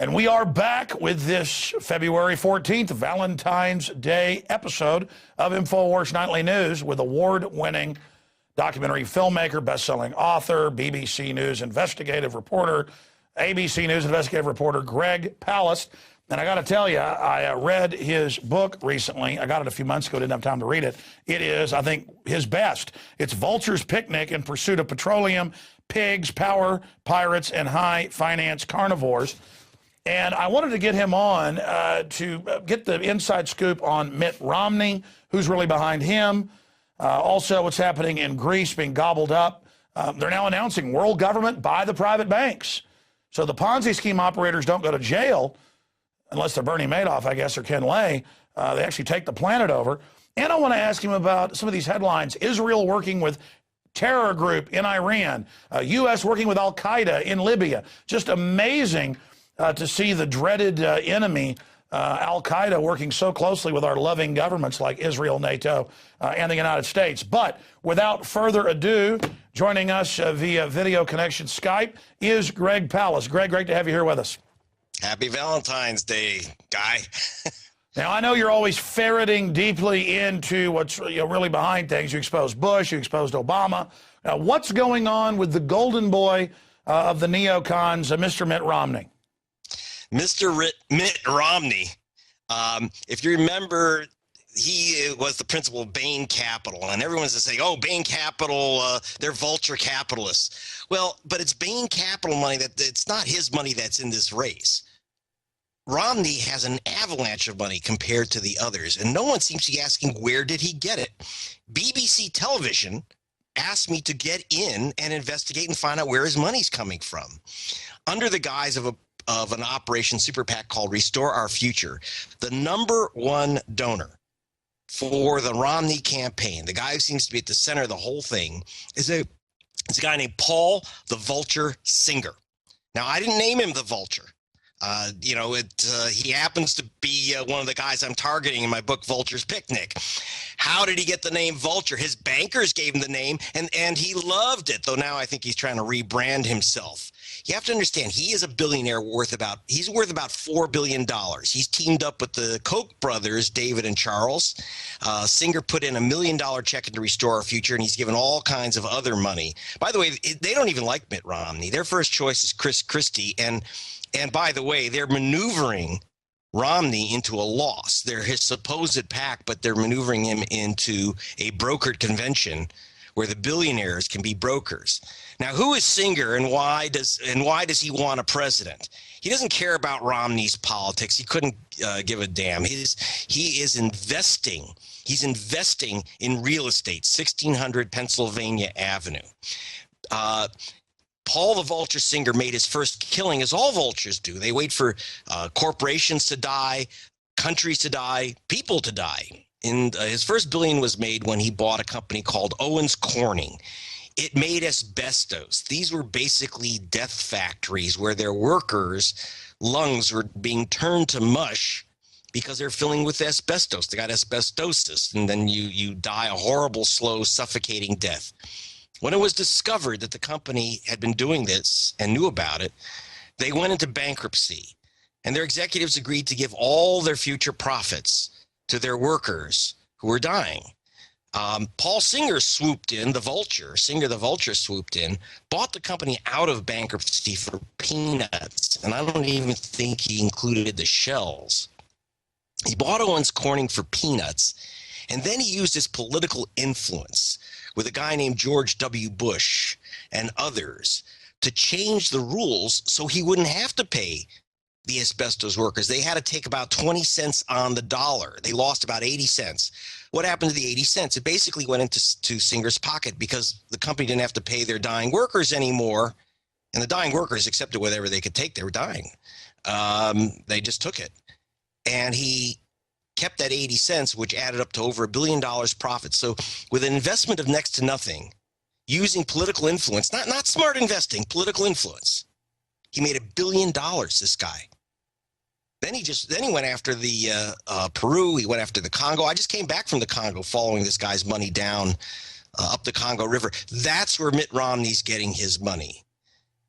And we are back with this February 14th, Valentine's Day episode of InfoWars Nightly News with award-winning documentary filmmaker, best-selling author, BBC News investigative reporter, ABC News investigative reporter Greg Palast. And I got to tell you, I read his book recently. I got it a few months ago, didn't have time to read it. It is, I think, his best. It's Vultures Picnic in Pursuit of Petroleum Pigs, Power, Pirates and High-Finance Carnivores. And I wanted to get him on to get the inside scoop on Mitt Romney, who's really behind him. Also, what's happening in Greece being gobbled up. They're now announcing world government by the private banks. So the Ponzi scheme operators don't go to jail, unless they're Bernie Madoff, I guess, or Ken Lay. They actually take the planet over. And I want to ask him about some of these headlines. Israel working with terror group in Iran. U.S. working with Al-Qaeda in Libya. Just amazing to see the dreaded enemy, Al-Qaeda, working so closely with our loving governments like Israel, NATO, and the United States. But without further ado, joining us via video connection Skype is Greg Palast. Greg, great to have you here with us. Happy Valentine's Day, Guy. Now, I know you're always ferreting deeply into what's really behind things. You exposed Bush, you exposed Obama. Now, what's going on with the golden boy of the neocons, Mr. Mitt Romney? Mr. Mitt Romney, if you remember, he was the principal of Bain Capital, and everyone's saying, oh, Bain Capital, they're vulture capitalists. Well, but it's Bain Capital money, it's not his money that's in this race. Romney has an avalanche of money compared to the others, and no one seems to be asking, where did he get it? BBC television asked me to get in and investigate and find out where his money's coming from. Under the guise of an Operation Super PAC called Restore Our Future, the #1 donor for the Romney campaign, the guy who seems to be at the center of the whole thing, is a guy named Paul the Vulture Singer. Now, I didn't name him the Vulture. He happens to be one of the guys I'm targeting in my book, Vultures Picnic. How did he get the name Vulture? His bankers gave him the name, and he loved it, though now I think he's trying to rebrand himself. You have to understand, he is a billionaire worth about $4 billion. He's teamed up with the Koch brothers, David and Charles. Singer put in $1 million check into Restore Our Future, and he's given all kinds of other money. By the way, they don't even like Mitt Romney. Their first choice is Chris Christie, and by the way, they're maneuvering Romney into a loss. They're his supposed PAC, but they're maneuvering him into a brokered convention where the billionaires can be brokers. Now, who is Singer, and why does he want a president? He doesn't care about Romney's politics. He couldn't give a damn. He is investing. He's investing in real estate, 1600 Pennsylvania Avenue. Paul the Vulture Singer made his first killing, as all vultures do. They wait for corporations to die, countries to die, people to die. And his first billion was made when he bought a company called Owens Corning. It made asbestos. These were basically death factories where their workers' lungs were being turned to mush because they're filling with asbestos. They got asbestosis, and then you die a horrible, slow, suffocating death. When it was discovered that the company had been doing this and knew about it, they went into bankruptcy, and their executives agreed to give all their future profits to their workers who were dying. Paul Singer swooped in, Singer the Vulture swooped in, bought the company out of bankruptcy for peanuts, and I don't even think he included the shells. He bought Owens Corning for peanuts, and then he used his political influence with a guy named George W. Bush and others to change the rules so he wouldn't have to pay the asbestos workers. They had to take about 20 cents on the dollar. They lost about 80 cents. What happened to the 80 cents? It basically went into Singer's pocket because the company didn't have to pay their dying workers anymore. And the dying workers accepted whatever they could take. They were dying. They just took it. And he kept that 80 cents, which added up to over $1 billion profit. So with an investment of next to nothing, using political influence, not smart investing, political influence, he made $1 billion, this guy. Then he went after the Peru. He went after the Congo. I just came back from the Congo following this guy's money down up the Congo River. That's where Mitt Romney's getting his money.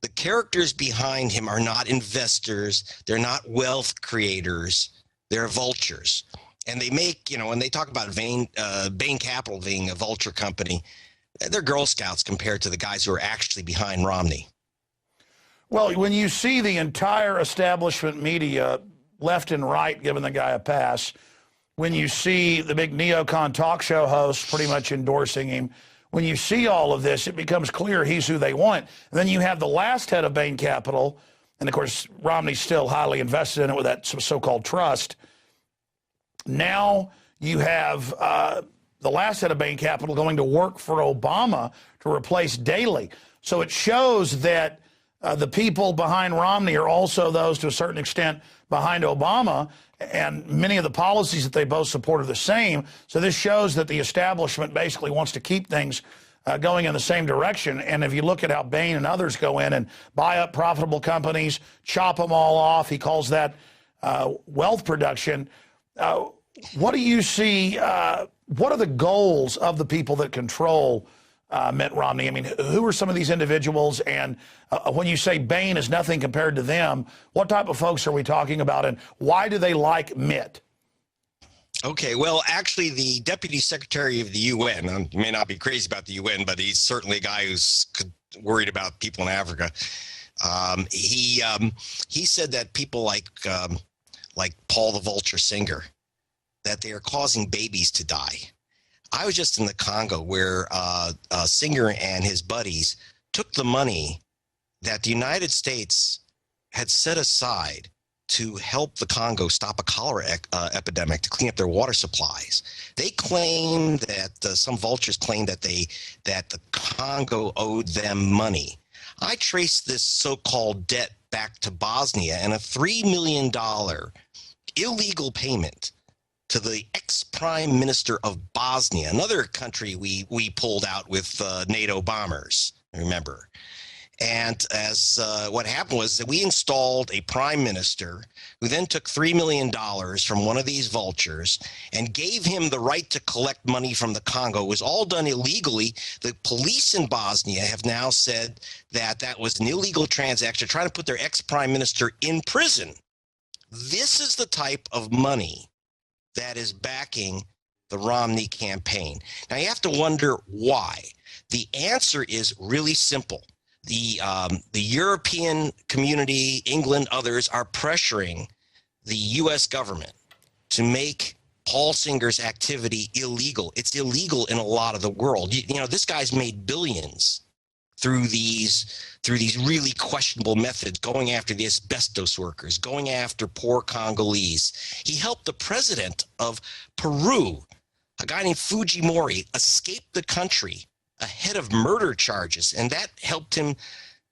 The characters behind him are not investors. They're not wealth creators. They're vultures. And they make, when they talk about Bain Capital being a vulture company, they're Girl Scouts compared to the guys who are actually behind Romney. Well, when you see the entire establishment media, left and right, giving the guy a pass, when you see the big neocon talk show hosts pretty much endorsing him, when you see all of this, it becomes clear he's who they want. And then you have the last head of Bain Capital, and of course, Romney's still highly invested in it with that so-called trust. Now you have the last head of Bain Capital going to work for Obama to replace Daley. So it shows that the people behind Romney are also those, to a certain extent, behind Obama, and many of the policies that they both support are the same. So this shows that the establishment basically wants to keep things going in the same direction. And if you look at how Bain and others go in and buy up profitable companies, chop them all off, he calls that wealth production. What do you see? What are the goals of the people that control Mitt Romney? I mean, who are some of these individuals? And when you say Bain is nothing compared to them, what type of folks are we talking about, and why do they like Mitt? Okay, well, actually, the Deputy Secretary of the UN, you may not be crazy about the UN, but he's certainly a guy who's worried about people in Africa. He said that people like Paul the Vulture Singer, that they are causing babies to die. I was just in the Congo where Singer and his buddies took the money that the United States had set aside to help the Congo stop a cholera epidemic, to clean up their water supplies. They claim that some vultures claim that the Congo owed them money. I traced this so-called debt back to Bosnia and a $3 million illegal payment to the ex-prime minister of Bosnia, another country we pulled out with NATO bombers, remember. And as what happened was that we installed a prime minister who then took $3 million from one of these vultures and gave him the right to collect money from the Congo. It was all done illegally. The police in Bosnia have now said that that was an illegal transaction, trying to put their ex-prime minister in prison. This is the type of money that is backing the Romney campaign. Now, you have to wonder why. The answer is really simple. The European community, England, others are pressuring the U.S. government to make Paul Singer's activity illegal. It's illegal in a lot of the world. You know, this guy's made billions through these really questionable methods, going after the asbestos workers, going after poor Congolese. He helped the president of Peru, a guy named Fujimori, escape the country ahead of murder charges, and that helped him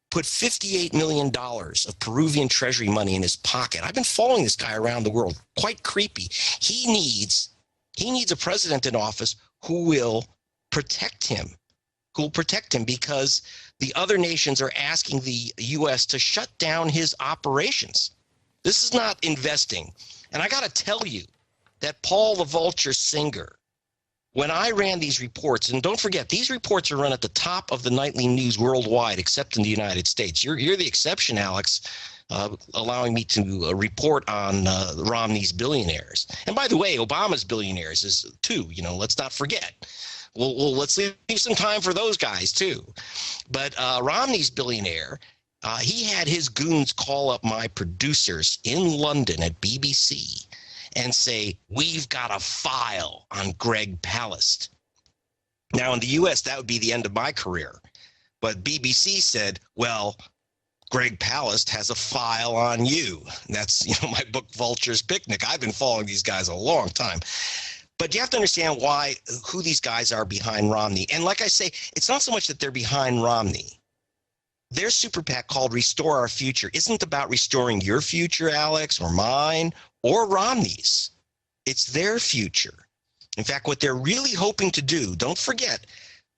put $58 million of Peruvian treasury money in his pocket. I've been following this guy around the world. Quite creepy. He needs a president in office who will protect him, because the other nations are asking the U.S. to shut down his operations. This is not investing. And I got to tell you that Paul the Vulture Singer, when I ran these reports, and don't forget, these reports are run at the top of the nightly news worldwide, except in the United States. You're the exception, Alex, allowing me to report on Romney's billionaires. And by the way, Obama's billionaires is too, let's not forget. Well, let's leave some time for those guys too. But Romney's billionaire, he had his goons call up my producers in London at BBC and say, we've got a file on Greg Palast. Now, in the U.S., that would be the end of my career. But BBC said, well, Greg Palast has a file on you. And that's, my book, Vultures Picnic. I've been following these guys a long time. But you have to understand who these guys are behind Romney. And like I say, it's not so much that they're behind Romney. Their super PAC called Restore Our Future isn't about restoring your future, Alex, or mine, or Romney's. It's their future. In fact, what they're really hoping to do, don't forget,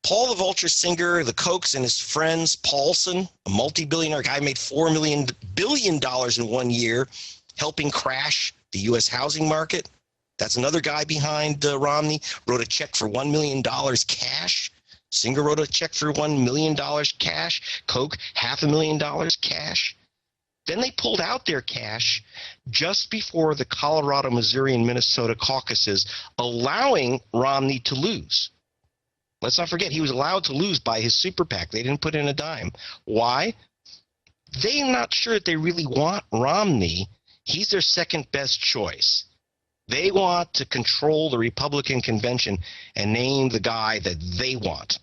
Paul the Vulture Singer, the Kochs, and his friends, Paulson, a multi-billionaire guy, made $4 billion in 1 year, helping crash the U.S. housing market. That's another guy behind Romney, wrote a check for $1 million cash Singer wrote a check for $1 million cash. Koch, $500,000 cash. Then they pulled out their cash just before the Colorado, Missouri, and Minnesota caucuses, allowing Romney to lose. Let's not forget, he was allowed to lose by his super PAC. They didn't put in a dime. Why? They're not sure that they really want Romney. He's their second best choice. They want to control the Republican convention and name the guy that they want.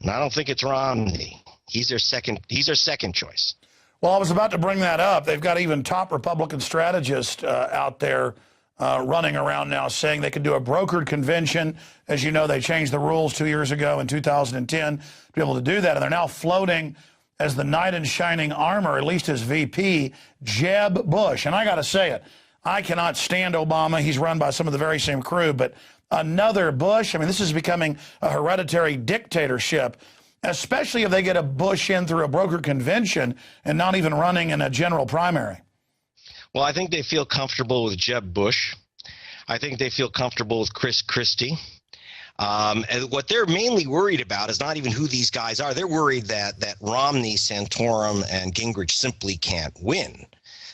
And I don't think it's Romney. He's their second choice. Well, I was about to bring that up. They've got even top Republican strategists out there running around now saying they could do a brokered convention. As you know, they changed the rules 2 years ago in 2010 to be able to do that. And they're now floating as the knight in shining armor, at least as VP, Jeb Bush. And I got to say it, I cannot stand Obama. He's run by some of the very same crew. But another Bush, I mean, this is becoming a hereditary dictatorship, especially if they get a Bush in through a brokered convention and not even running in a general primary. Well, I think they feel comfortable with Jeb Bush. I think they feel comfortable with Chris Christie. And what they're mainly worried about is not even who these guys are. They're worried that Romney, Santorum, and Gingrich simply can't win.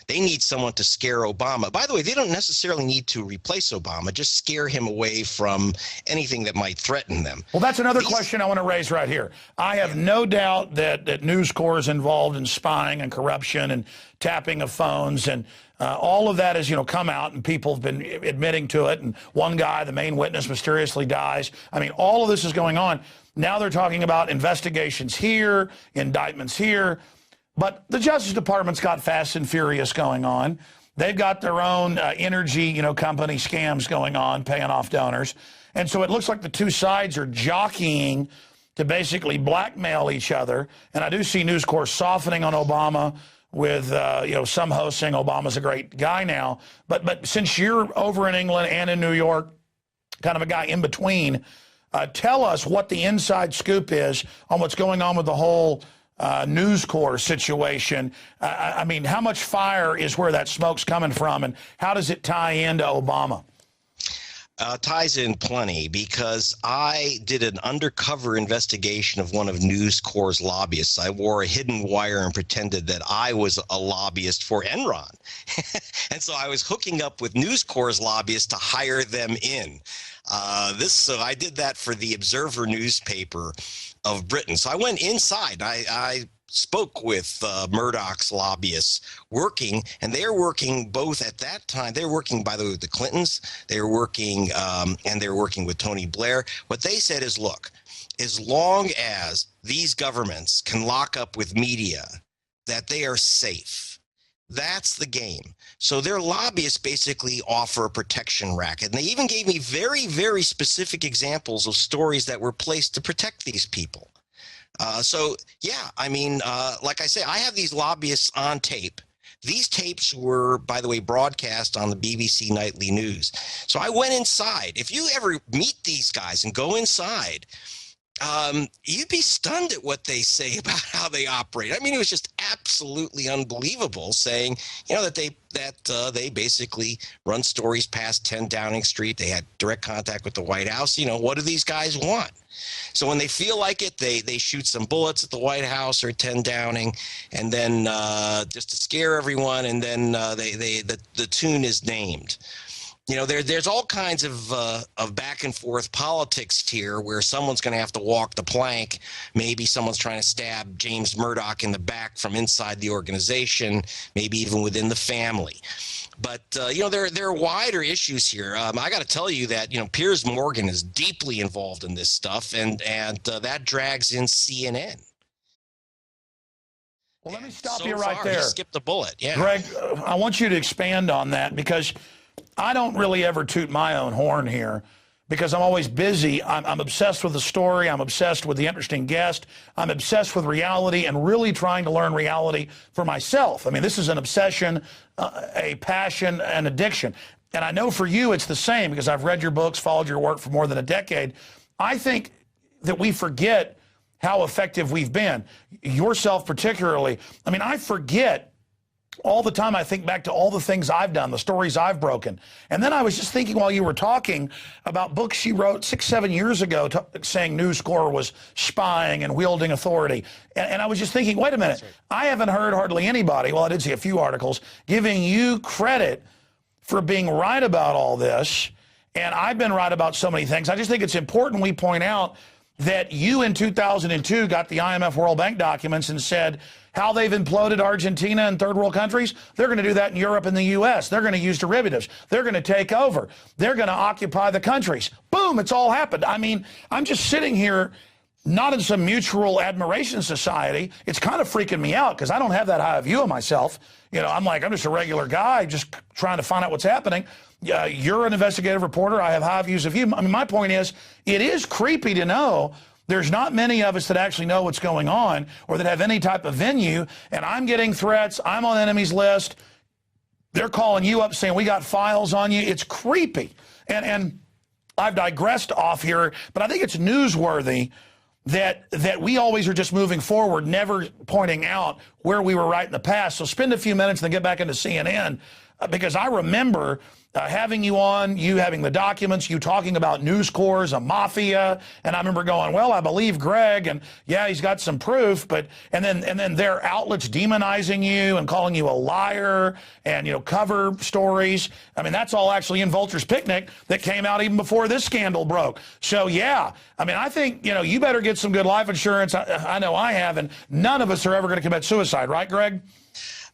They need someone to scare Obama. By the way, they don't necessarily need to replace Obama, just scare him away from anything that might threaten them. Well, that's another question I want to raise right here. I have no doubt that News Corps is involved in spying and corruption and tapping of phones, and all of that has, come out, and people have been admitting to it. And one guy, the main witness, mysteriously dies. I mean, all of this is going on. Now they're talking about investigations here, indictments here. But the Justice Department's got Fast and Furious going on. They've got their own energy, company scams going on, paying off donors. And so it looks like the two sides are jockeying to basically blackmail each other. And I do see News Corps softening on Obama with, some hosts saying Obama's a great guy now. But since you're over in England and in New York, kind of a guy in between, tell us what the inside scoop is on what's going on with the whole News Corps situation. I mean, how much fire is where that smoke's coming from, and how does it tie into Obama? Ties in plenty, because I did an undercover investigation of one of News Corps' lobbyists. I wore a hidden wire and pretended that I was a lobbyist for Enron. And so I was hooking up with News Corps' lobbyists to hire them in. So I did that for the Observer newspaper of Britain. So I went inside. I spoke with Murdoch's lobbyists working, and they're working both at that time. They're working, by the way, with the Clintons. They're working, and they're working with Tony Blair. What they said is, look, as long as these governments can lock up with media, that they are safe. That's the game. So their lobbyists basically offer a protection racket. And they even gave me very, very specific examples of stories that were placed to protect these people. Like I say, I have these lobbyists on tape. These tapes were, by the way, broadcast on the BBC Nightly News. So I went inside. If you ever meet these guys and go inside, you'd be stunned at what they say about how they operate. I mean, it was just absolutely unbelievable, saying, that they basically run stories past 10 Downing Street. They had direct contact with the White House. What do these guys want? So when they feel like it, they shoot some bullets at the White House or 10 Downing, and then just to scare everyone, and then the tune is named. There's all kinds of back and forth politics here, where someone's going to have to walk the plank. Maybe someone's trying to stab James Murdoch in the back from inside the organization, maybe even within the family. But, there are wider issues here. I got to tell you that, Piers Morgan is deeply involved in this stuff, and that drags in CNN. Well, let me stop you right there. He skipped a bullet. Yeah. Greg, I want you to expand on that, because I don't really ever toot my own horn here, because I'm always busy. I'm obsessed with the story. I'm obsessed with the interesting guest. I'm obsessed with reality and really trying to learn reality for myself. I mean, this is an obsession, a passion, an addiction. And I know for you it's the same, because I've read your books, followed your work for more than a decade. I think that we forget how effective we've been, yourself particularly. I mean, I forget all the time I think back to all the things I've done, the stories I've broken. And then I was just thinking while you were talking about books she wrote 6, 7 years ago saying News Corps was spying and wielding authority. And I was just thinking, wait a minute, I haven't heard hardly anybody, well, I did see a few articles, giving you credit for being right about all this. And I've been right about so many things. I just think it's important we point out that you in 2002 got the IMF World Bank documents and said how they've imploded Argentina and third world countries. They're going to do that in Europe and the U.S. They're going to use derivatives. They're going to take over. They're going to occupy the countries. Boom, it's all happened. I mean, I'm just sitting here not in some mutual admiration society. It's kind of freaking me out because I don't have that high a view of myself. You know, I'm just a regular guy just trying to find out what's happening. You're an investigative reporter. I have high views of you. I mean, my point is, it is creepy to know there's not many of us that actually know what's going on or that have any type of venue. And I'm getting threats. I'm on the enemy's list. They're calling you up saying, we got files on you. It's creepy. And I've digressed off here, but I think it's newsworthy that we always are just moving forward, never pointing out where we were right in the past. So spend a few minutes and then get back into CNN, because I remember having you on, you having the documents, you talking about News Corps, a mafia, and I remember going, well, I believe Greg, and yeah, he's got some proof, but and then their outlets demonizing you and calling you a liar, and cover stories. I mean, that's all actually in Vultures Picnic that came out even before this scandal broke. So yeah, I mean, I think you better get some good life insurance. I know I have, and none of us are ever going to commit suicide, right, Greg?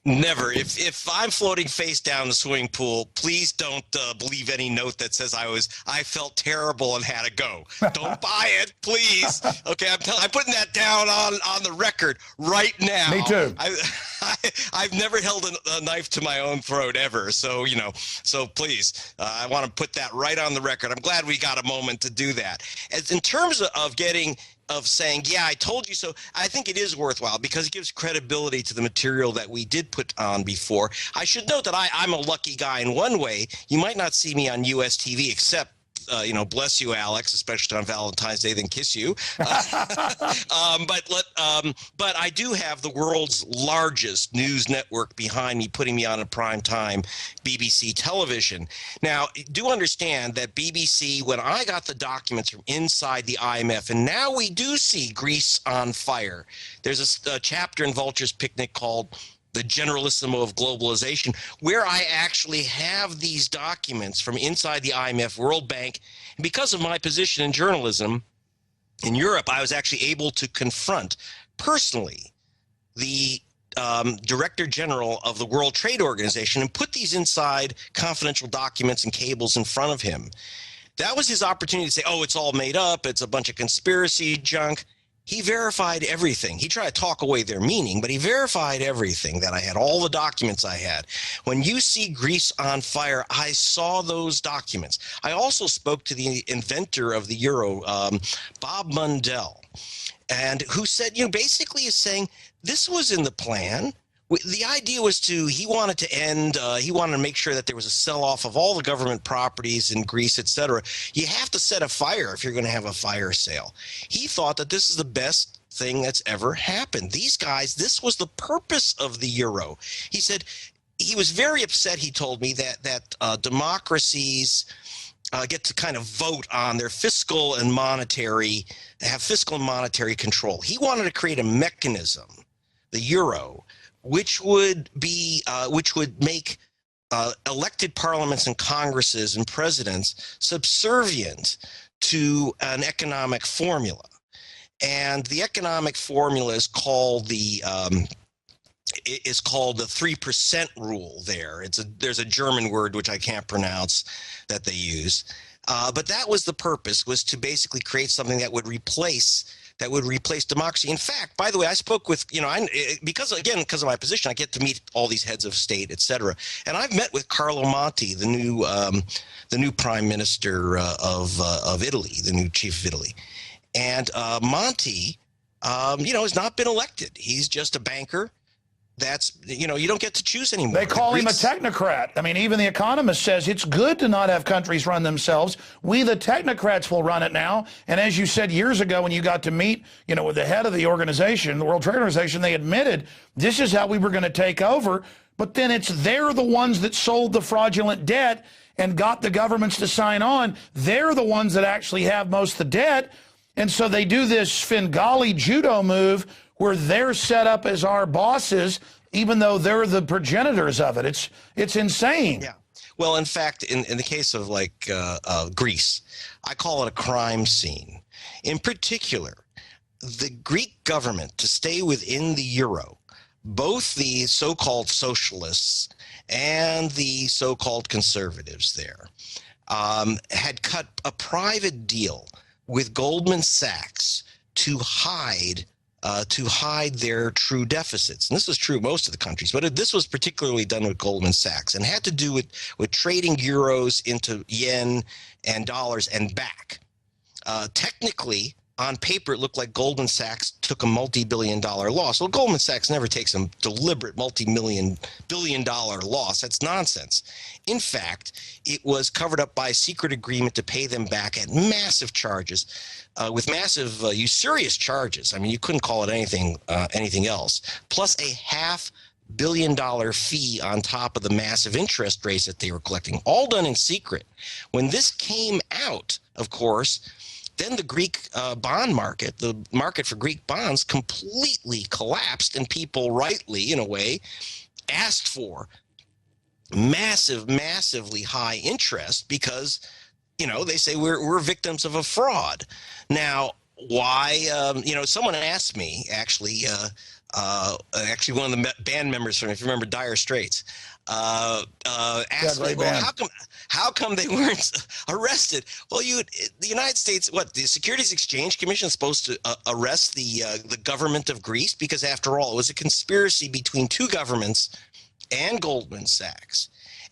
Never. If I'm floating face down the swimming pool, please don't believe any note that says I felt terrible and had to go. Don't buy it, please. Okay, I'm putting that down on the record right now. Me too. I've never held a knife to my own throat ever. So so please, I want to put that right on the record. I'm glad we got a moment to do that. As in terms of saying, yeah, I told you so, I think it is worthwhile because it gives credibility to the material that we did put on before. I should note that I'm a lucky guy in one way. You might not see me on US TV except bless you, Alex, especially on Valentine's Day, then kiss you. But I do have the world's largest news network behind me, putting me on a prime time BBC television. Now, do understand that BBC, when I got the documents from inside the IMF, and now we do see Greece on fire. There's a chapter in Vultures Picnic called The Generalissimo of Globalization, where I actually have these documents from inside the IMF, World Bank. And because of my position in journalism in Europe, I was actually able to confront personally the Director General of the World Trade Organization and put these inside confidential documents and cables in front of him. That was his opportunity to say, oh, it's all made up, it's a bunch of conspiracy junk. He verified everything. He tried to talk away their meaning, but he verified everything that I had, all the documents I had. When you see Greece on fire, I saw those documents. I also spoke to the inventor of the euro, Bob Mundell, and who said, basically is saying this was in the plan. The idea was he wanted to make sure that there was a sell-off of all the government properties in Greece, et cetera. You have to set a fire if you're going to have a fire sale. He thought that this is the best thing that's ever happened. These guys, this was the purpose of the euro. He said he was very upset, he told me, that democracies get to kind of vote on their fiscal and monetary control. He wanted to create a mechanism, the euro, which would make elected parliaments and congresses and presidents subservient to an economic formula. And the economic formula is called the 3% rule there. There's a German word which I can't pronounce that they use. But that was the purpose, was to basically create something that would replace democracy. In fact, by the way, I spoke with, because of my position, I get to meet all these heads of state, et cetera. And I've met with Carlo Monti, the new prime minister of Italy, the new chief of Italy. And Monti, has not been elected. He's just a banker. That's, you don't get to choose anymore. They call him a technocrat. I mean, even The Economist says it's good to not have countries run themselves. We, the technocrats, will run it now. And as you said years ago when you got to meet, with the head of the organization, the World Trade Organization, they admitted this is how we were going to take over. but then they're the ones that sold the fraudulent debt and got the governments to sign on. They're the ones that actually have most of the debt. And so they do this Svengali judo move where they're set up as our bosses, even though they're the progenitors of it. It's insane. Yeah. Well, in fact, in the case of like Greece, I call it a crime scene. In particular, the Greek government, to stay within the euro, both the so-called socialists and the so-called conservatives there had cut a private deal with Goldman Sachs to hide their true deficits. And this is true of most of the countries, but this was particularly done with Goldman Sachs and had to do with trading euros into yen and dollars and back. Technically, on paper, it looked like Goldman Sachs took a multi-billion-dollar loss. Well, Goldman Sachs never takes a deliberate multi-billion-dollar loss. That's nonsense. In fact, it was covered up by a secret agreement to pay them back at massive charges, with massive usurious charges. I mean, you couldn't call it anything else, plus a $500 million fee on top of the massive interest rates that they were collecting, all done in secret. When this came out, of course, then the Greek bond market, the market for Greek bonds, completely collapsed, and people rightly, in a way, asked for massively high interest because, they say we're victims of a fraud. Now, why? Someone asked me, actually one of the band members from, if you remember, Dire Straits, asked me, well, how come they weren't arrested? Well, the United States, the Securities Exchange Commission is supposed to arrest the government of Greece because, after all, it was a conspiracy between two governments and Goldman Sachs.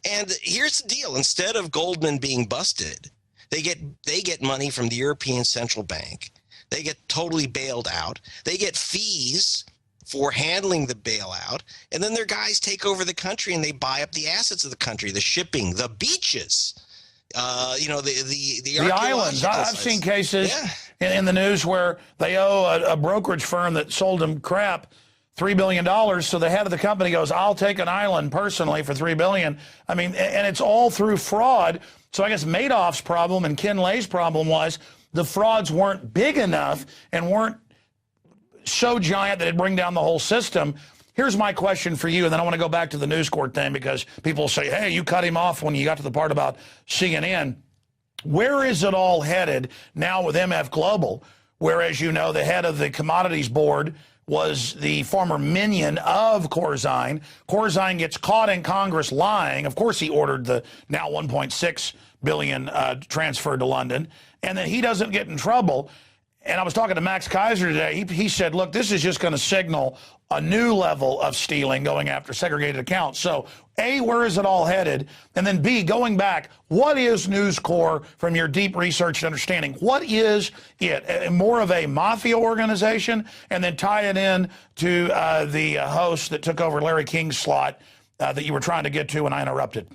And here's the deal: instead of Goldman being busted, they get money from the European Central Bank. They get totally bailed out. They get fees for handling the bailout, and then their guys take over the country and they buy up the assets of the country, the shipping, the beaches, the islands. I've seen cases in the news where they owe a brokerage firm that sold them crap $3 billion. So the head of the company goes, I'll take an island personally for $3 billion. I mean, and it's all through fraud. So I guess Madoff's problem and Ken Lay's problem was the frauds weren't big enough and weren't so giant that it'd bring down the whole system. Here's my question for you, and then I want to go back to the News Corp thing because people say, hey, you cut him off when you got to the part about CNN. Where is it all headed now with MF Global, where, as you know, the head of the commodities board was the former minion of Corzine. Corzine gets caught in Congress lying. Of course, he ordered the now $1.6 billion transferred to London, and then he doesn't get in trouble. And I was talking to Max Kaiser today. He said, look, this is just going to signal a new level of stealing going after segregated accounts. So, A, where is it all headed? And then, B, going back, what is News Corp from your deep research and understanding? What is it? More of a mafia organization? And then tie it in to the host that took over Larry King's slot that you were trying to get to when I interrupted.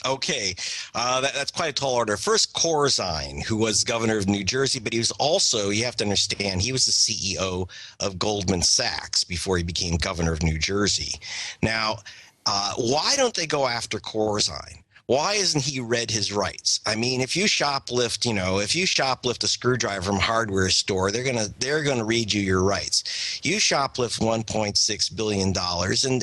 Okay, that's quite a tall order. First, Corzine, who was governor of New Jersey, but he was also, you have to understand, he was the CEO of Goldman Sachs before he became governor of New Jersey. Now, why don't they go after Corzine? Why isn't he read his rights? I mean, if you shoplift, a screwdriver from a hardware store, they're gonna read you your rights. You shoplift $1.6 billion,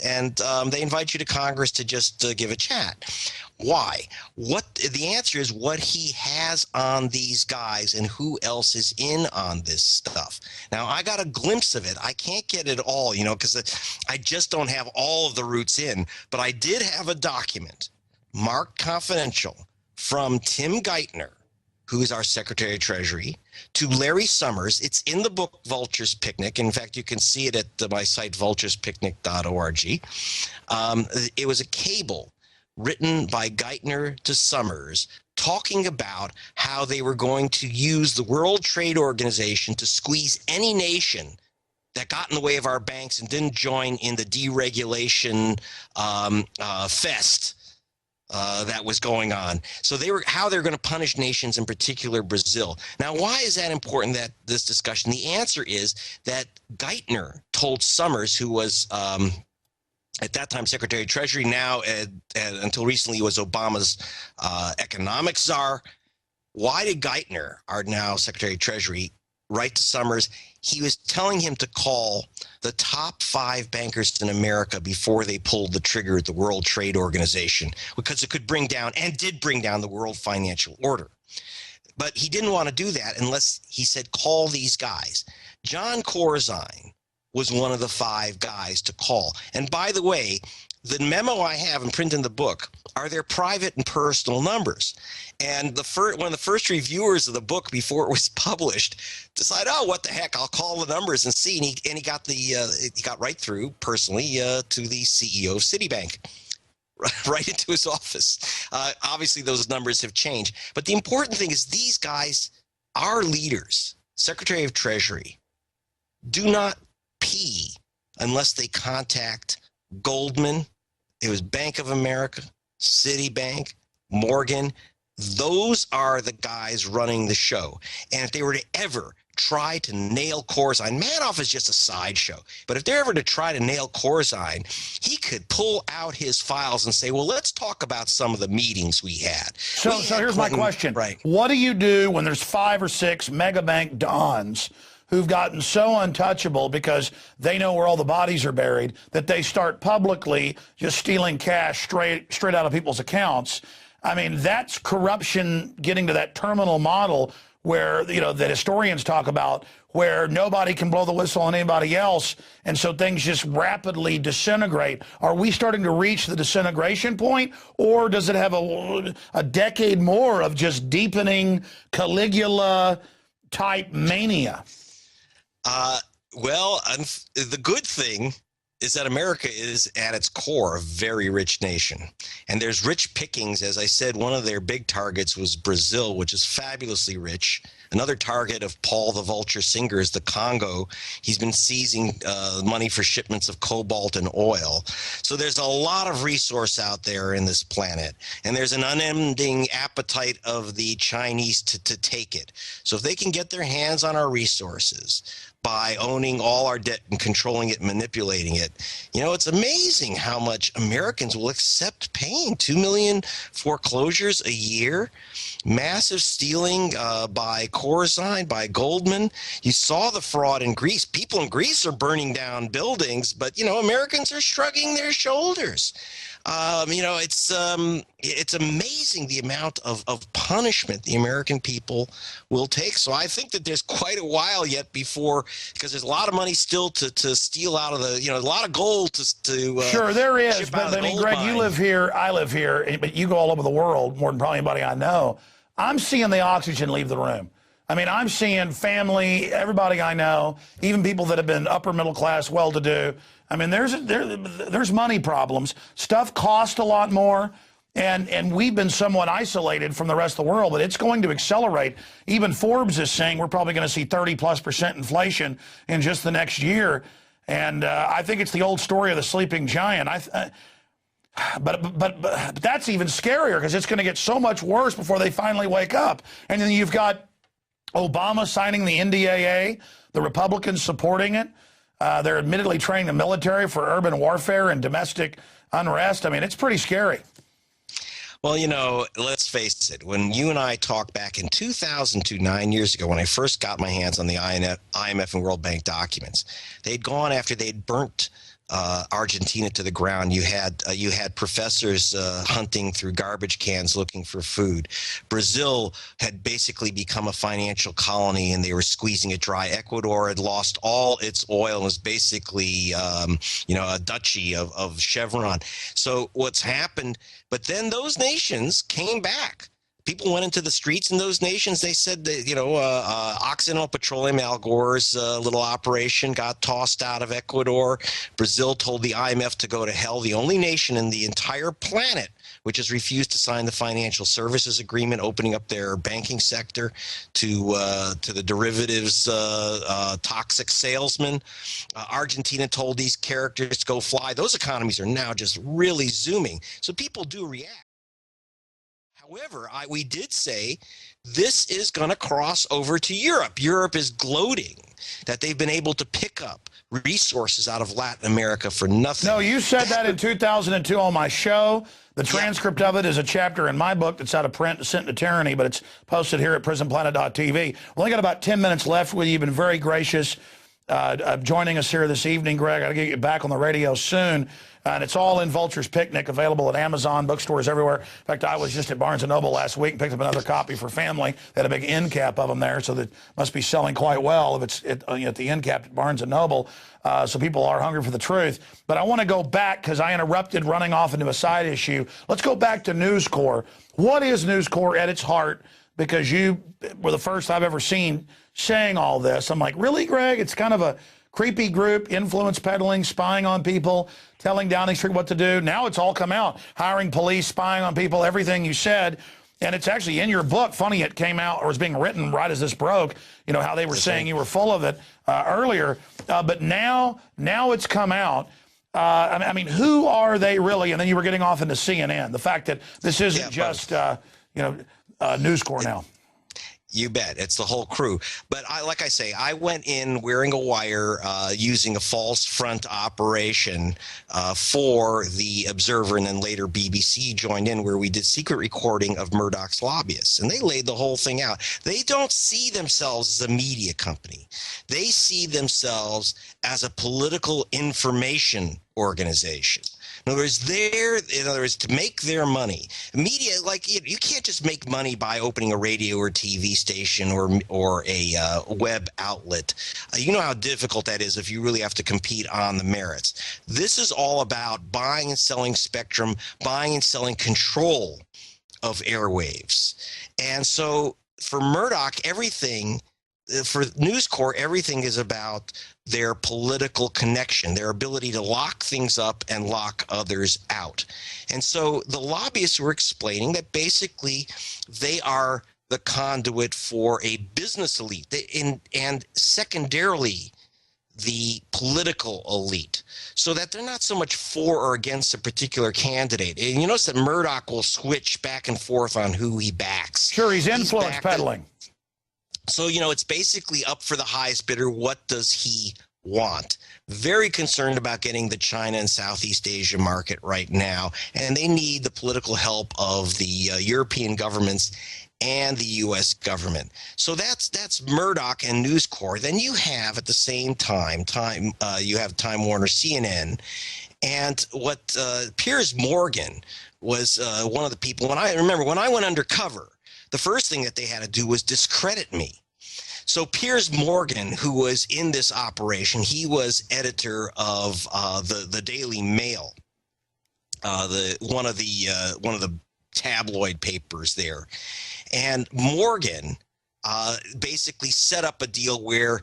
and they invite you to Congress to just give a chat. Why? The answer is what he has on these guys and who else is in on this stuff. Now, I got a glimpse of it. I can't get it all, because I just don't have all of the roots in, but I did have a document marked confidential from Tim Geithner, who is our Secretary of Treasury, to Larry Summers. It's in the book Vultures Picnic. In fact, you can see it at my site, vulturespicnic.org. It was a cable written by Geithner to Summers talking about how they were going to use the World Trade Organization to squeeze any nation that got in the way of our banks and didn't join in the deregulation fest that was going on. So how they're going to punish nations, in particular Brazil. Now, why is that important, this discussion? The answer is that Geithner told Summers, who was at that time Secretary of Treasury, now until recently was Obama's economic czar. Why did Geithner, our now Secretary of Treasury, write to Summers? He was telling him to call the top 5 bankers in America before they pulled the trigger at the World Trade Organization, because it could bring down, and did bring down, the world financial order. But he didn't want to do that unless he said, call these guys. John Corzine was one of the 5 guys to call. And by the way, the memo I have and print in the book are their private and personal numbers. And one of the first reviewers of the book, before it was published, decided, oh, what the heck, I'll call the numbers and see. And he got he got right through personally to the CEO of Citibank, right into his office. Obviously, those numbers have changed. But the important thing is these guys, our leaders, Secretary of Treasury, do not pee unless they contact Goldman. It was Bank of America, Citibank, Morgan. Those are the guys running the show. And if they were to ever try to nail Corzine, Madoff is just a sideshow. But if they're ever to try to nail Corzine, he could pull out his files and say, well, let's talk about some of the meetings we had. So here's my question. Right. What do you do when there's 5 or 6 mega bank dons who've gotten so untouchable because they know where all the bodies are buried that they start publicly just stealing cash straight out of people's accounts? I mean, that's corruption getting to that terminal model where, that historians talk about, where nobody can blow the whistle on anybody else, and so things just rapidly disintegrate. Are we starting to reach the disintegration point, or does it have a decade more of just deepening Caligula-type mania? Well, the good thing is that America is at its core a very rich nation. And there's rich pickings. As I said, one of their big targets was Brazil, which is fabulously rich. Another target of Paul the Vulture Singer is the Congo. He's been seizing money for shipments of cobalt and oil. So there's a lot of resource out there in this planet. And there's an unending appetite of the Chinese to take it. So if they can get their hands on our resources by owning all our debt and controlling it and manipulating it, it's amazing how much Americans will accept paying. 2 million foreclosures a year, massive stealing by Corzine, by Goldman. You saw the fraud in Greece. People in Greece are burning down buildings, but Americans are shrugging their shoulders. It's amazing the amount of punishment the American people will take. So I think that there's quite a while yet before, because there's a lot of money still to steal out of the, a lot of gold to sure, there is. But I mean, Greg, you live here, I live here, but you go all over the world more than probably anybody I know. I'm seeing the oxygen leave the room. I mean, I'm seeing family, everybody I know, even people that have been upper middle class, well-to-do. I mean, there's money problems. Stuff costs a lot more, and we've been somewhat isolated from the rest of the world, but it's going to accelerate. Even Forbes is saying we're probably going to see 30+% inflation in just the next year. And I think it's the old story of the sleeping giant. But that's even scarier, because it's going to get so much worse before they finally wake up. And then you've got Obama signing the NDAA, the Republicans supporting it. They're admittedly training the military for urban warfare and domestic unrest. I mean, it's pretty scary. Well, let's face it. When you and I talked back in 2002, 9 years ago, when I first got my hands on the IMF and World Bank documents, they'd gone after they'd burnt Argentina to the ground. You had professors hunting through garbage cans looking for food. Brazil had basically become a financial colony, and they were squeezing it dry. Ecuador had lost all its oil and was basically a duchy of Chevron. So what's happened? But then those nations came back. People went into the streets in those nations. They said that, Occidental Petroleum, Al Gore's little operation, got tossed out of Ecuador. Brazil told the IMF to go to hell. The only nation in the entire planet which has refused to sign the financial services agreement, opening up their banking sector to the derivatives toxic salesmen. Argentina told these characters to go fly. Those economies are now just really zooming. So people do react. However, we did say this is going to cross over to Europe. Europe is gloating that they've been able to pick up resources out of Latin America for nothing. No, you said that in 2002 on my show. The transcript of it is a chapter in my book that's out of print, Sent to Tyranny, but it's posted here at prisonplanet.tv. We only got about 10 minutes left with you. You've been very gracious joining us here this evening, Greg. I'll get you back on the radio soon. And it's all in Vultures Picnic, available at Amazon, bookstores everywhere. In fact, I was just at Barnes & Noble last week and picked up another copy for family. They had a big end cap of them there, so that must be selling quite well if it's at the end cap at Barnes & Noble. So people are hungry for the truth. But I want to go back, because I interrupted running off into a side issue. Let's go back to News Corps. What is News Corps at its heart? Because you were the first I've ever seen saying all this. I'm like, really, Greg? It's kind of a creepy group, influence peddling, spying on people, telling Downing Street what to do. Now it's all come out, hiring police, spying on people, everything you said. And it's actually in your book. Funny, it came out or was being written right as this broke, you know, how they were saying you were full of it earlier. But now it's come out. I mean, who are they really? And then you were getting off into CNN. The fact that this isn't just, News Corps now. You bet. It's the whole crew. But like I say, I went in wearing a wire, using a false front operation for the Observer, and then later BBC joined in, where we did secret recording of Murdoch's lobbyists. And they laid the whole thing out. They don't see themselves as a media company. They see themselves as a political information organization. In other words, to make their money. Media, like, you can't just make money by opening a radio or TV station or a web outlet. You know how difficult that is if you really have to compete on the merits. This is all about buying and selling spectrum, buying and selling control of airwaves. And so for Murdoch, for News Corps, everything is about their political connection, their ability to lock things up and lock others out. And so the lobbyists were explaining that basically they are the conduit for a business elite, and secondarily the political elite, so that they're not so much for or against a particular candidate. And you notice that Murdoch will switch back and forth on who he backs. Sure, he's influence peddling. So, it's basically up for the highest bidder. What does he want? Very concerned about getting the China and Southeast Asia market right now. And they need the political help of the European governments and the U.S. government. So that's Murdoch and News Corps. Then you have, at the same time, you have Time Warner, CNN. And what Piers Morgan was one of the people. When I went undercover, the first thing that they had to do was discredit me. So Piers Morgan, who was in this operation, he was editor of the Daily Mail, one of the tabloid papers there, and Morgan basically set up a deal where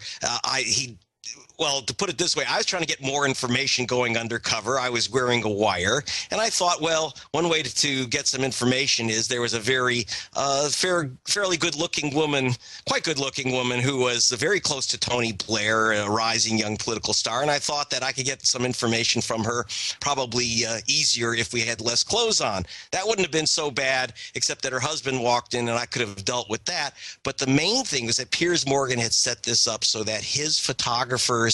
well, to put it this way, I was trying to get more information going undercover. I was wearing a wire, and I thought, well, one way to get some information is there was a very fairly good-looking woman, quite good-looking woman, who was very close to Tony Blair, a rising young political star, and I thought that I could get some information from her probably easier if we had less clothes on. That wouldn't have been so bad, except that her husband walked in, and I could have dealt with that. But the main thing was that Piers Morgan had set this up so that his photographers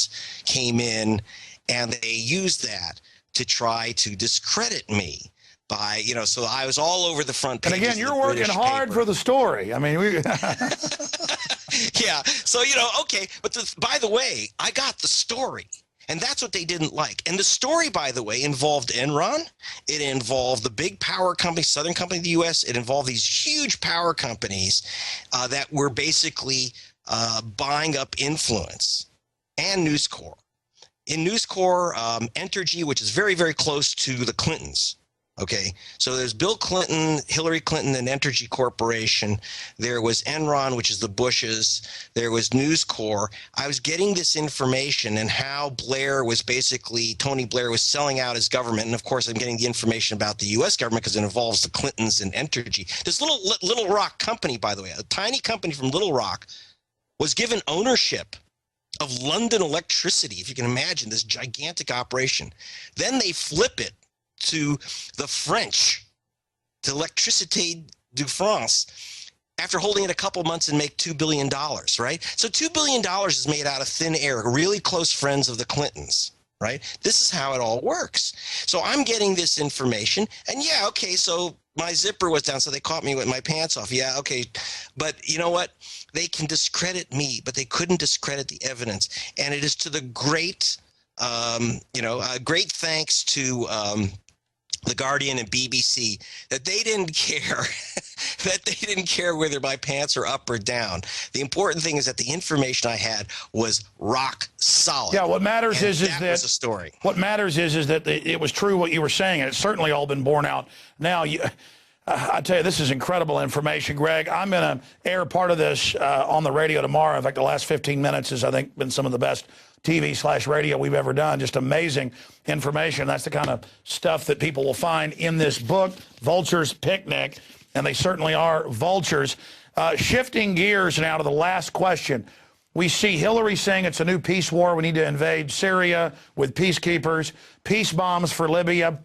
came in, and they used that to try to discredit me by, so I was all over the front page. And again, you're working hard for the story. I mean, yeah. So, okay. But by the way, I got the story. And that's what they didn't like. And the story, by the way, involved Enron. It involved the big power company, Southern Company of the U.S. It involved these huge power companies that were basically buying up influence. And News Corps. In News Corps, Entergy, which is very, very close to the Clintons. Okay, so there's Bill Clinton, Hillary Clinton, and Entergy Corporation. There was Enron, which is the Bushes. There was News Corps. I was getting this information and how Tony Blair was selling out his government. And of course, I'm getting the information about the U.S. government because it involves the Clintons and Entergy. This Little Rock company, by the way, a tiny company from Little Rock, was given ownership of London Electricity, if you can imagine this gigantic operation. Then they flip it to the French, to Electricité de France after holding it a couple months and make $2 billion, right? So $2 billion is made out of thin air, really close friends of the Clintons, right? This is how it all works. So I'm getting this information, and yeah, okay, so my zipper was down, so they caught me with my pants off. Yeah, okay. But you know what? They can discredit me, but they couldn't discredit the evidence. And it is to the great, great thanks to The Guardian and BBC that they didn't care, that they didn't care whether my pants are up or down. The important thing is that the information I had was rock solid. Yeah, what matters is that was a story. What matters is that it was true what you were saying, and it's certainly all been borne out. Now, I tell you, this is incredible information, Greg. I'm going to air part of this on the radio tomorrow. In fact, the last 15 minutes has, I think, been some of the best TV/radio we've ever done. Just amazing information. That's the kind of stuff that people will find in this book, Vultures Picnic, and they certainly are vultures. Shifting gears now to the last question. We see Hillary saying it's a new peace war. We need to invade Syria with peacekeepers, peace bombs for Libya.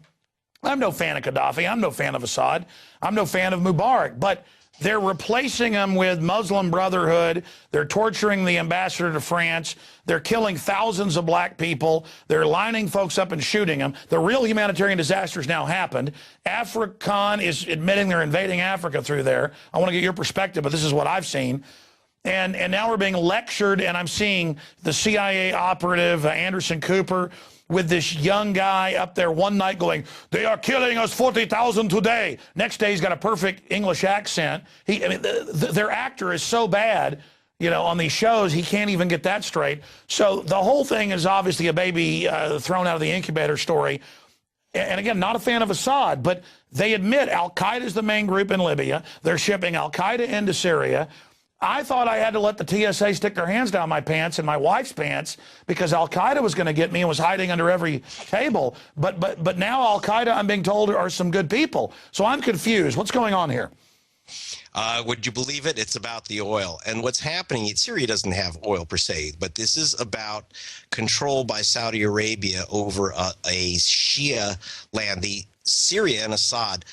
I'm no fan of Gaddafi. I'm no fan of Assad. I'm no fan of Mubarak. But they're replacing them with Muslim Brotherhood. They're torturing the ambassador to France. They're killing thousands of black people. They're lining folks up and shooting them. The real humanitarian disaster has now happened. African is admitting they're invading Africa through there. I want to get your perspective, but this is what I've seen. And now we're being lectured, and I'm seeing the CIA operative, Anderson Cooper, with this young guy up there one night going, they are killing us 40,000 today. Next day, he's got a perfect English accent. Their actor is so bad, on these shows, he can't even get that straight. So the whole thing is obviously a baby thrown out of the incubator story. And again, not a fan of Assad, but they admit Al-Qaeda is the main group in Libya. They're shipping Al-Qaeda into Syria. I thought I had to let the TSA stick their hands down my pants and my wife's pants because Al-Qaeda was going to get me and was hiding under every table. But now Al-Qaeda, I'm being told, are some good people. So I'm confused. What's going on here? Would you believe it? It's about the oil. And what's happening, Syria doesn't have oil per se, but this is about control by Saudi Arabia over a Shia land. The Syria and Assad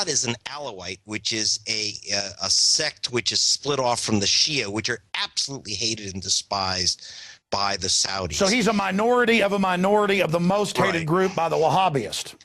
is an Alawite, which is a sect which is split off from the Shia, which are absolutely hated and despised by the Saudis. So he's a minority of the most hated group by the Wahhabists.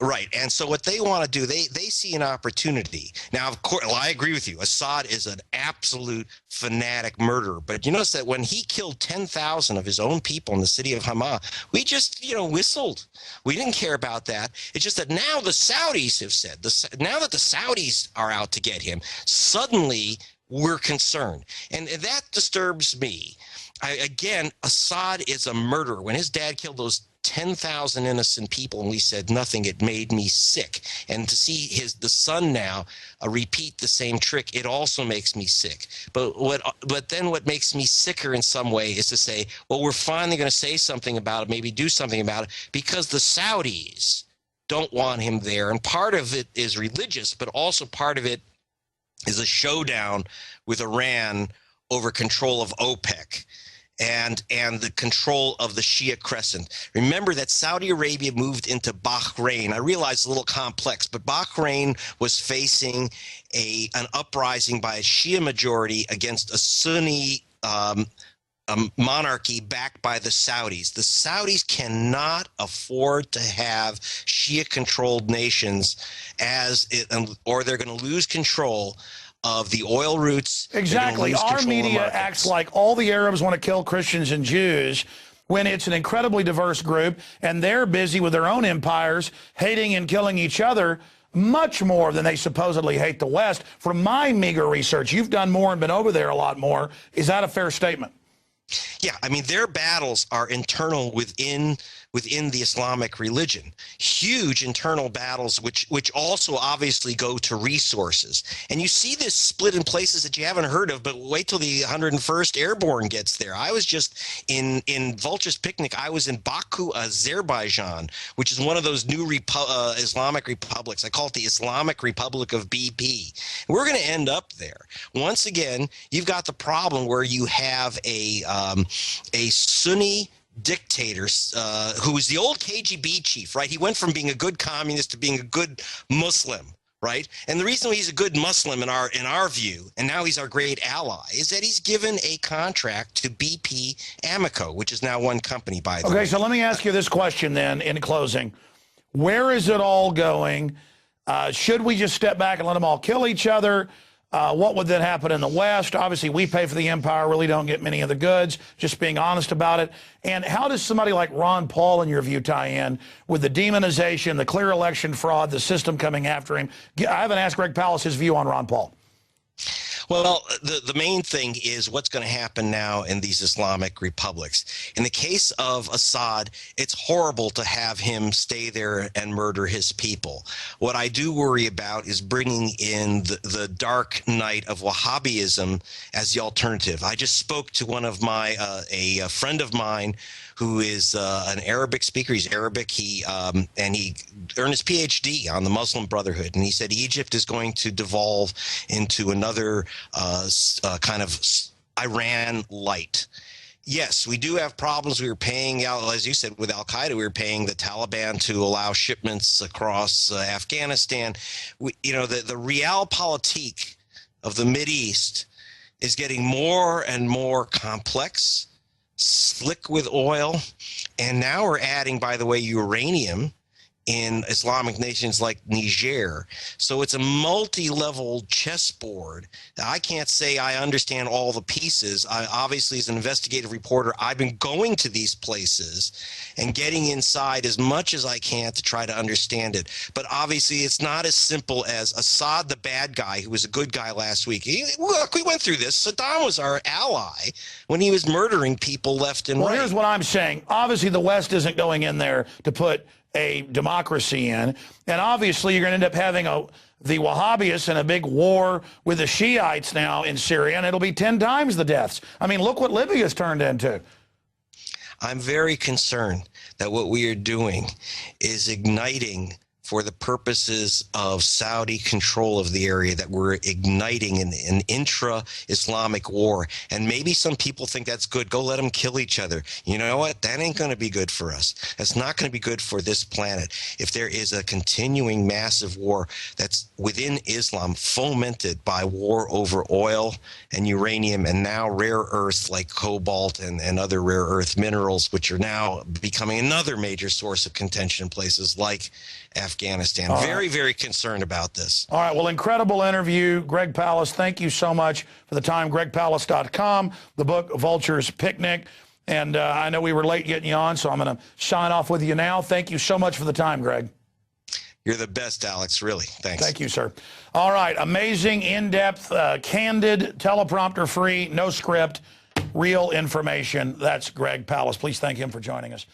Right. And so what they want to do, they see an opportunity. Now, of course, I agree with you. Assad is an absolute fanatic murderer. But you notice that when he killed 10,000 of his own people in the city of Hama, we just, whistled. We didn't care about that. It's just that now the Saudis have said, now that the Saudis are out to get him, suddenly we're concerned. And that disturbs me. Again, Assad is a murderer. When his dad killed those 10,000 innocent people and we said nothing, it made me sick. And to see the son now repeat the same trick, it also makes me sick. But then what makes me sicker in some way is to say, well, we're finally going to say something about it, maybe do something about it, because the Saudis don't want him there. And part of it is religious, but also part of it is a showdown with Iran over control of OPEC. And the control of the Shia Crescent. Remember that Saudi Arabia moved into Bahrain. I realize it's a little complex, but Bahrain was facing an uprising by a Shia majority against a Sunni monarchy backed by the Saudis. The Saudis cannot afford to have Shia-controlled nations or they're going to lose control of the oil routes. Exactly. Our media acts like all the Arabs want to kill Christians and Jews when it's an incredibly diverse group and they're busy with their own empires, hating and killing each other much more than they supposedly hate the West. From my meager research, you've done more and been over there a lot more. Is that a fair statement? Yeah, I mean, their battles are internal within the Islamic religion. Huge internal battles, which also obviously go to resources. And you see this split in places that you haven't heard of, but wait till the 101st Airborne gets there. I was just in Vultures Picnic. I was in Baku, Azerbaijan, which is one of those new Islamic republics. I call it the Islamic Republic of BP. We're going to end up there. Once again, you've got the problem where you have a Sunni dictator who was the old KGB chief, right? He went from being a good communist to being a good Muslim, right? And the reason he's a good Muslim in our view, and now he's our great ally, is that he's given a contract to BP Amoco, which is now one company, by the way. Okay, so let me ask you this question then in closing. Where is it all going? Should we just step back and let them all kill each other? What would then happen in the West? Obviously, we pay for the empire, really don't get many of the goods, just being honest about it. And how does somebody like Ron Paul, in your view, tie in with the demonization, the clear election fraud, the system coming after him? I haven't asked Greg Palast his view on Ron Paul. Well, the main thing is what's going to happen now in these Islamic republics. In the case of Assad, it's horrible to have him stay there and murder his people. What I do worry about is bringing in the dark night of Wahhabism as the alternative. I just spoke to one of my a friend of mine who is an Arabic speaker. He's Arabic. And he earned his PhD on the Muslim Brotherhood. And he said Egypt is going to devolve into another kind of Iran light. Yes, we do have problems. We were paying out, as you said, with Al-Qaeda, we were paying the Taliban to allow shipments across Afghanistan. The realpolitik of the Mideast is getting more and more complex, slick with oil, and now we're adding, by the way, uranium in Islamic nations like Niger. So it's a multi-level chessboard. I can't say I understand all the pieces. Obviously, as an investigative reporter, I've been going to these places and getting inside as much as I can to try to understand it. But obviously, it's not as simple as Assad, the bad guy, who was a good guy last week. Look, we went through this. Saddam was our ally when he was murdering people left and right. Well, here's what I'm saying. Obviously, the West isn't going in there to put a democracy in, and obviously you're going to end up having the Wahhabists in a big war with the Shiites now in Syria, and it'll be 10 times the deaths. I mean, look what Libya's turned into. I'm very concerned that what we are doing is igniting, for the purposes of Saudi control of the area, that we're igniting an intra-Islamic war. And maybe some people think that's good. Go let them kill each other. You know what? That ain't going to be good for us. That's not going to be good for this planet. If there is a continuing massive war that's within Islam, fomented by war over oil and uranium and now rare earths like cobalt and other rare earth minerals, which are now becoming another major source of contention in places like Afghanistan. Very, very concerned about this. All right. Well, incredible interview. Greg Palast, thank you so much for the time. GregPalast.com, the book Vultures Picnic. And I know we were late getting you on, so I'm going to sign off with you now. Thank you so much for the time, Greg. You're the best, Alex. Really. Thanks. Thank you, sir. All right. Amazing, in-depth, candid, teleprompter-free, no script, real information. That's Greg Palast. Please thank him for joining us.